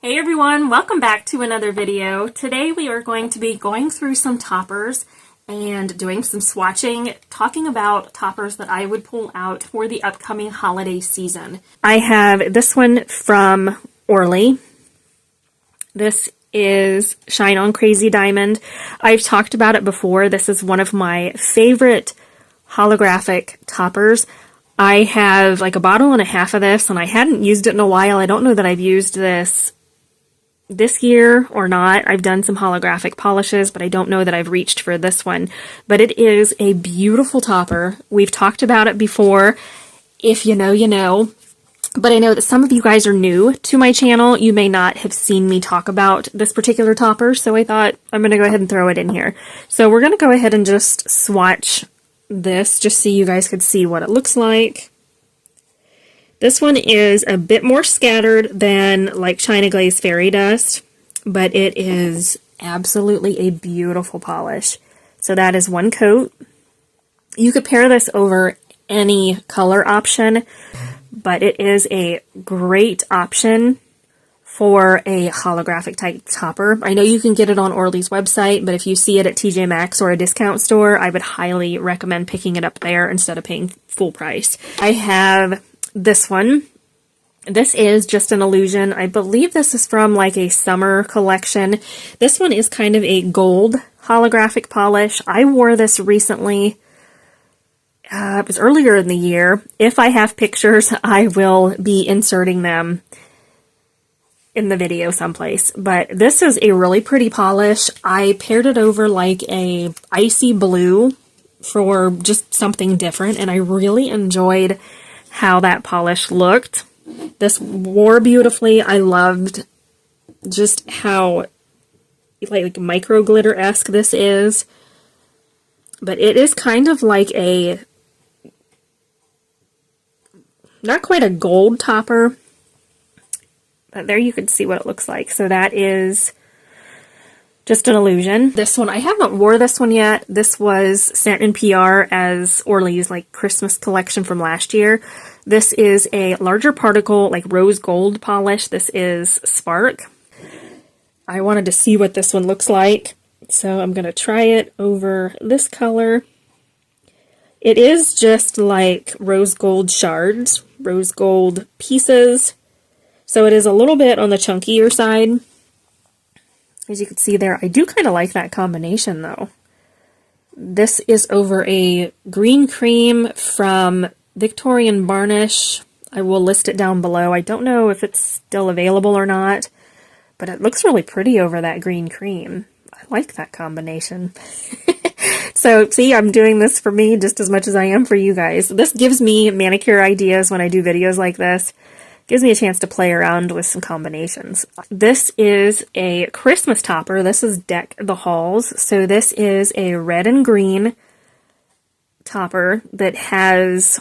Hey everyone, welcome back to another video. Today we are going to be going through some toppers and doing some swatching, talking about toppers that I would pull out for the upcoming holiday season. I have this one from Orly. This is Shine on Crazy Diamond. I've talked about it before. This is one of my favorite holographic toppers. I have like a bottle and a half of this, and I hadn't used it in a while. I don't know that I've used this year or not. I've done some holographic polishes, but I don't know that I've reached for this one. But it is a beautiful topper. We've talked about it before. If you know, you know. But I know that some of you guys are new to my channel. You may not have seen me talk about this particular topper, so I thought I'm going to go ahead and throw it in here. So we're going to go ahead and just swatch this, just so you guys could see what it looks like. This one is a bit more scattered than like China Glaze Fairy Dust, but it is absolutely a beautiful polish. So that is one coat. You could pair this over any color option, but it is a great option for a holographic type topper. I know you can get it on Orly's website, but if you see it at TJ Maxx or a discount store, I would highly recommend picking it up there instead of paying full price. I have this one. This is Just an Illusion. I believe this is from like a summer collection. This one is kind of a gold holographic polish. I wore this recently. It was earlier in the year. If I have pictures, I will be inserting them in the video someplace. But this is a really pretty polish. I paired it over like a icy blue for just something different, and I really enjoyed how that polish looked. This wore beautifully. I loved just how like micro glitter-esque this is. But it is kind of like a, not quite a gold topper, but there you can see what it looks like. So that is Just an Illusion. This one, I haven't wore this one yet. This was sent in PR as Orly's like Christmas collection from last year. This is a larger particle, like rose gold polish. This is Spark. I wanted to see what this one looks like, so I'm going to try it over this color. It is just like rose gold shards, rose gold pieces. So it is a little bit on the chunkier side. As you can see there, I do kind of like that combination though. This is over a green cream from Victorian Varnish. I will list it down below. I don't know if it's still available or not, but it looks really pretty over that green cream. I like that combination. So see, I'm doing this for me just as much as I am for you guys. This gives me manicure ideas when I do videos like this. Gives me a chance to play around with some combinations. This is a Christmas topper. This is Deck the Halls. So this is a red and green topper that has,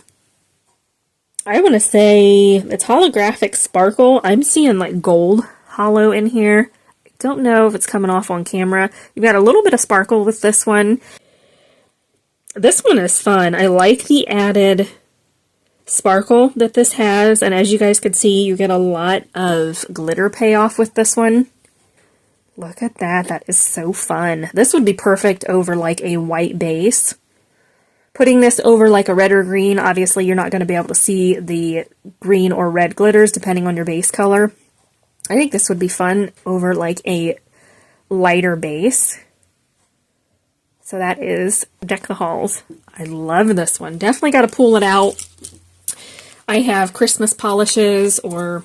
I want to say it's holographic sparkle. I'm seeing like gold holo in here. I don't know if it's coming off on camera. You've got a little bit of sparkle with this one. This one is fun. I like the added sparkle that this has, and as you guys can see, you get a lot of glitter payoff with this one. Look at that. That is so fun. This would be perfect over like a white base. Putting this over like a red or green, obviously you're not going to be able to see the green or red glitters depending on your base color. I think this would be fun over like a lighter base. So that is Deck the Halls. I love this one. Definitely got to pull it out. I have Christmas polishes or,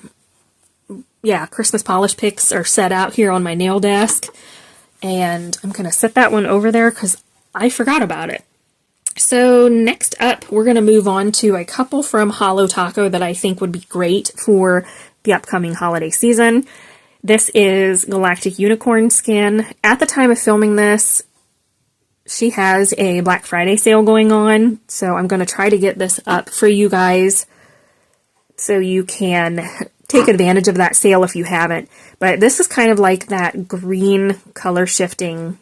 yeah, Christmas polish picks are set out here on my nail desk. And I'm going to set that one over there because I forgot about it. So next up, we're going to move on to a couple from Holo Taco that I think would be great for the upcoming holiday season. This is Galactic Unicorn Skin. At the time of filming this, she has a Black Friday sale going on. So I'm going to try to get this up for you guys so you can take advantage of that sale if you haven't. But this is kind of like that green color shifting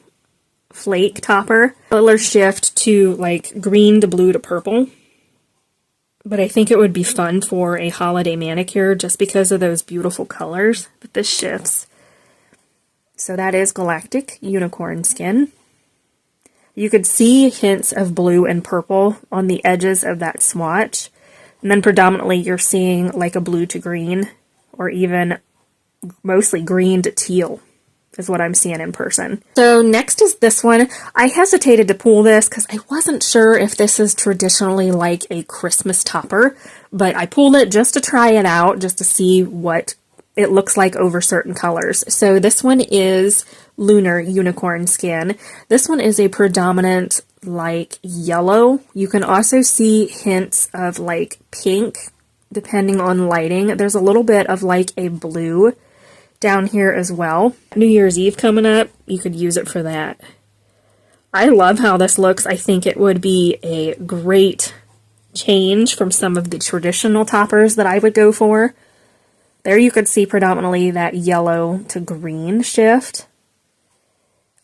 flake topper. Color shift to like green to blue to purple. but I think it would be fun for a holiday manicure just because of those beautiful colors that this shifts. So that is Galactic Unicorn Skin. You could see hints of blue and purple on the edges of that swatch. And then predominantly you're seeing like a blue to green, or even mostly green to teal is what I'm seeing in person. So next is this one. I hesitated to pull this because I wasn't sure if this is traditionally like a Christmas topper, but I pulled it just to try it out, just to see what it looks like over certain colors. So this one is Lunar Unicorn Skin. This one is a predominant like yellow. You can also see hints of like pink depending on lighting. There's a little bit of like a blue down here as well. New Year's Eve coming up, you could use it for that. I love how this looks. I think it would be a great change from some of the traditional toppers that I would go for. There you could see predominantly that yellow to green shift.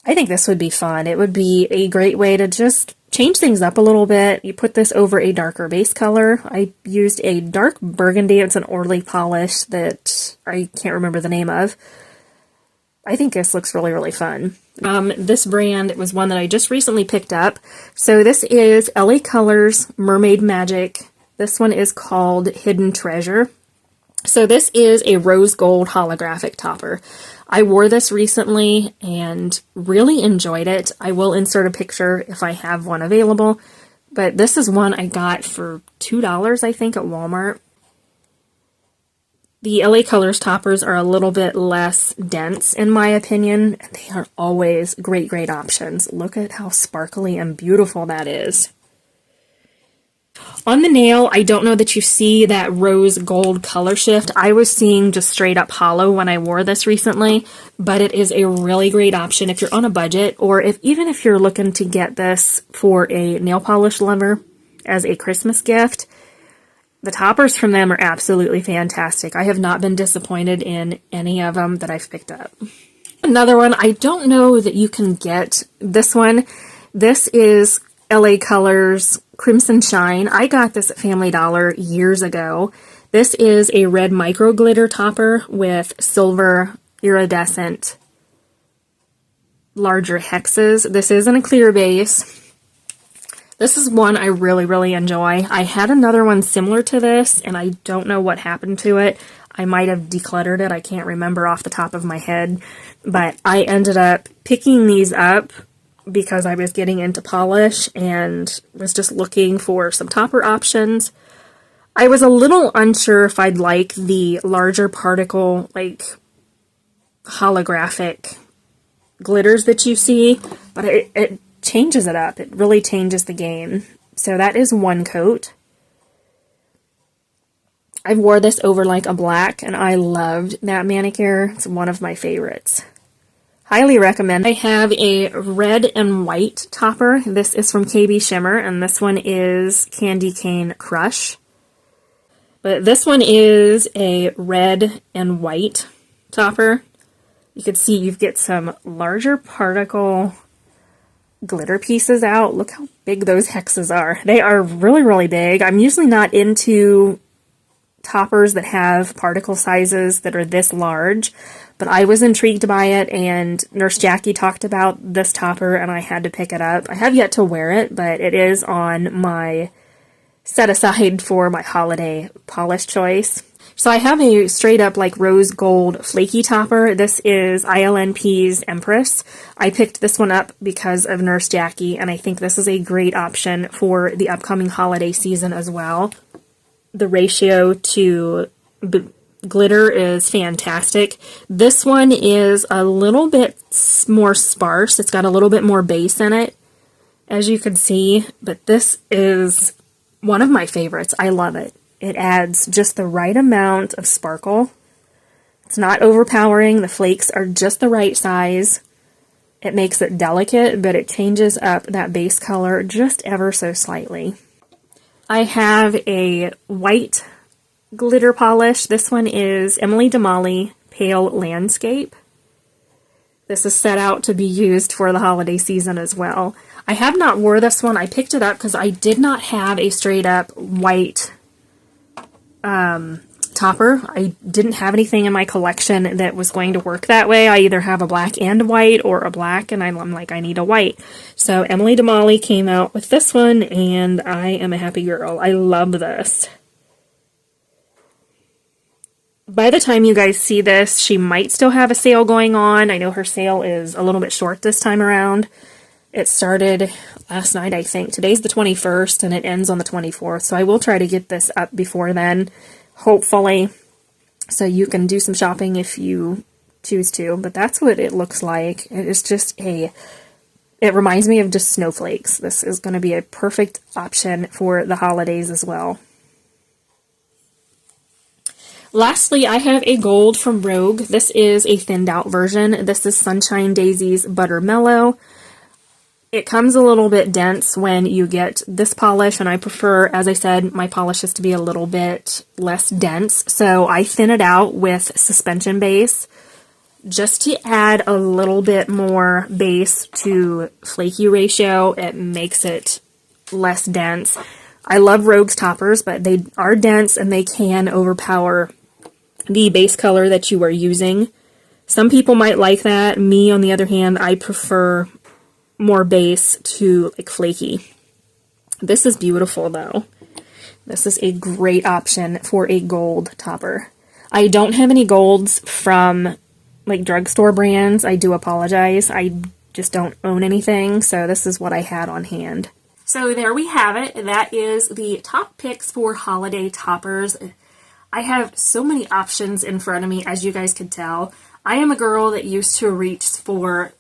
I think this would be fun. It would be a great way to just change things up a little bit. You put this over a darker base color. I used a dark burgundy. It's an Orly polish that I can't remember the name of. I think this looks really, really fun. This brand was one that I just recently picked up. So this is LA Colors Mermaid Magic. This one is called Hidden Treasure. So this is a rose gold holographic topper. I wore this recently and really enjoyed it. I will insert a picture if I have one available, but this is one I got for $2, I think, at Walmart. The LA Colors toppers are a little bit less dense, in my opinion, and they are always great, great options. Look at how sparkly and beautiful that is. On the nail, I don't know that you see that rose gold color shift. I was seeing just straight up hollow when I wore this recently, but it is a really great option if you're on a budget, or even if you're looking to get this for a nail polish lover as a Christmas gift. The toppers from them are absolutely fantastic. I have not been disappointed in any of them that I've picked up. Another one, I don't know that you can get this one. This is LA Colors Crimson Shine. I got this at Family Dollar years ago. This is a red micro glitter topper with silver iridescent larger hexes. This isn't a clear base. This is one I really, really enjoy. I had another one similar to this, and I don't know what happened to it. I might have decluttered it. I can't remember off the top of my head. But I ended up picking these up because I was getting into polish and was just looking for some topper options. I was a little unsure if I'd like the larger particle, like holographic glitters that you see, but it changes it up. It really changes the game. So that is one coat. I wore this over like a black, and I loved that manicure. It's one of my favorites. Highly recommend. I have a red and white topper. This is from KB Shimmer, and this one is Candy Cane Crush. But this one is a red and white topper. You can see you get some larger particle glitter pieces out. Look how big those hexes are. They are really, really big. I'm usually not into toppers that have particle sizes that are this large, but I was intrigued by it, and Nurse Jackie talked about this topper, and I had to pick it up. I have yet to wear it, but it is on my set aside for my holiday polish choice. So I have a straight up like rose gold flaky topper. This is ILNP's Empress. I picked this one up because of Nurse Jackie, and I think this is a great option for the upcoming holiday season as well. The ratio to glitter is fantastic. This one is a little bit more sparse. It's got a little bit more base in it, as you can see, but this is one of my favorites. I love it. It adds just the right amount of sparkle. It's not overpowering. The flakes are just the right size. It makes it delicate, but it changes up that base color just ever so slightly. I have a white glitter polish. This one is Emily Damali Pale Landscape. This is set out to be used for the holiday season as well. I have not wore this one. I picked it up because I did not have a straight up white topper. I didn't have anything in my collection that was going to work that way. I either have a black and a white or a black, and I'm like, I need a white. So Emily DeMolly came out with this one, and I am a happy girl. I love this. By the time you guys see this, she might still have a sale going on. I know her sale is a little bit short this time around. It started last night, I think. Today's the 21st, and it ends on the 24th. So I will try to get this up before then, hopefully, so you can do some shopping if you choose to. But that's what it looks like. It is just it reminds me of just snowflakes. This is going to be a perfect option for the holidays as well. Lastly, I have a gold from Rogue. This is a thinned out version. This is Sunshine Daisies Buttermellow. It comes a little bit dense when you get this polish, and I prefer, as I said, my polishes to be a little bit less dense. So I thin it out with suspension base just to add a little bit more base to flaky ratio. It makes it less dense. I love Rogue's toppers, but they are dense and they can overpower the base color that you are using. Some people might like that. Me, on the other hand, I prefer more base to like flaky. This is beautiful though. This is a great option for a gold topper. I don't have any golds from like drugstore brands. I do apologize. I just don't own anything, so this is what I had on hand. So there we have it. That is the top picks for holiday toppers. I have so many options in front of me, as you guys could tell. I am a girl that used to reach for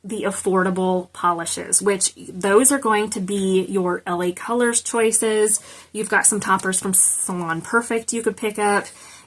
the affordable polishes, which those are going to be your LA Colors choices. You've got some toppers from Salon Perfect you could pick up.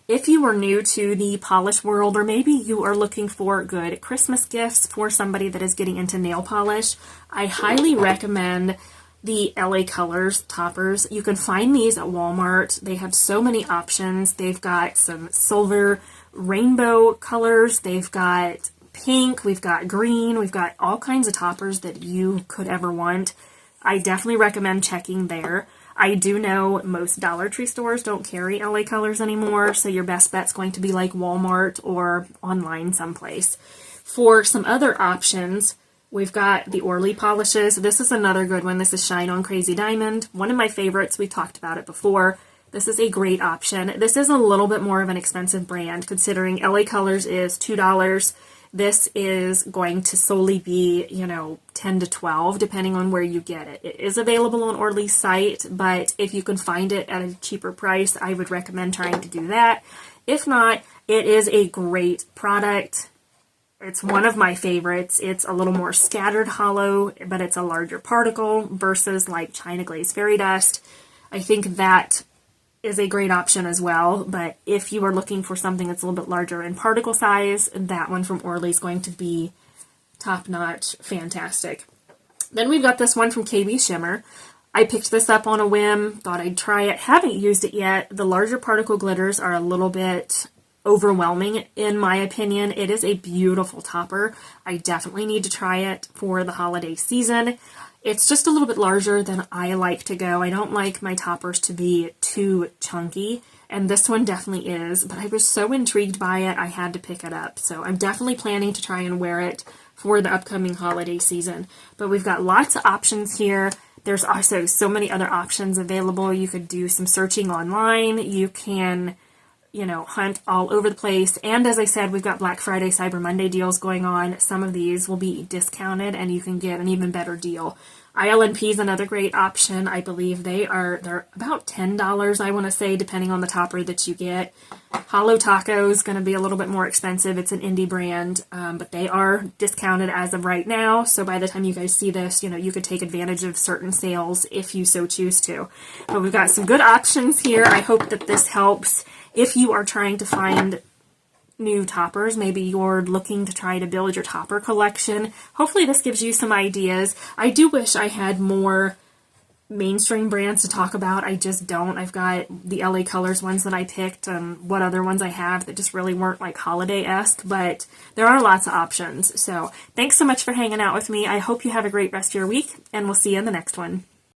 If you are new to the polish world, or maybe you are looking for good Christmas gifts for somebody that is getting into nail polish, I highly recommend the LA Colors toppers. You can find these at Walmart. They have so many options. They've got some silver rainbow colors. They've got pink. We've got green. We've got all kinds of toppers that you could ever want. I definitely recommend checking there. I do know most Dollar Tree stores don't carry LA Colors anymore, so your best bet's going to be like Walmart or online someplace. For some other options, we've got the Orly polishes. This is another good one. This is Shine on Crazy Diamond. One of my favorites. We talked about it before. This is a great option. This is a little bit more of an expensive brand, considering LA Colors is $2. This is going to solely be, you know, 10 to 12, depending on where you get it. It is available on Orly's site, but if you can find it at a cheaper price, I would recommend trying to do that. If not, it is a great product. It's one of my favorites. It's a little more scattered hollow, but it's a larger particle versus like China Glaze Fairy Dust. I think that is a great option as well, but if you are looking for something that's a little bit larger in particle size, that one from Orly is going to be top-notch, fantastic. Then we've got this one from KB Shimmer. I picked this up on a whim, thought I'd try it, haven't used it yet. The larger particle glitters are a little bit overwhelming in my opinion. It is a beautiful topper. I definitely need to try it for the holiday season. It's just a little bit larger than I like to go. I don't like my toppers to be too chunky, and this one definitely is, but I was so intrigued by it, I had to pick it up. So I'm definitely planning to try and wear it for the upcoming holiday season. But we've got lots of options here. There's also so many other options available. You could do some searching online. You can, you know, hunt all over the place. And as I said, we've got Black Friday, Cyber Monday deals going on. Some of these will be discounted and you can get an even better deal. ILNP is another great option. I believe they're about $10, I want to say, depending on the topper that you get. Holo Taco is going to be a little bit more expensive. It's an indie brand, but they are discounted as of right now. So by the time you guys see this, you know, you could take advantage of certain sales if you so choose to. But we've got some good options here. I hope that this helps. If you are trying to find new toppers, maybe you're looking to try to build your topper collection, hopefully this gives you some ideas. I do wish I had more mainstream brands to talk about. I just don't. I've got the LA Colors ones that I picked and what other ones I have that just really weren't like holiday-esque, but there are lots of options. So thanks so much for hanging out with me. I hope you have a great rest of your week, and we'll see you in the next one.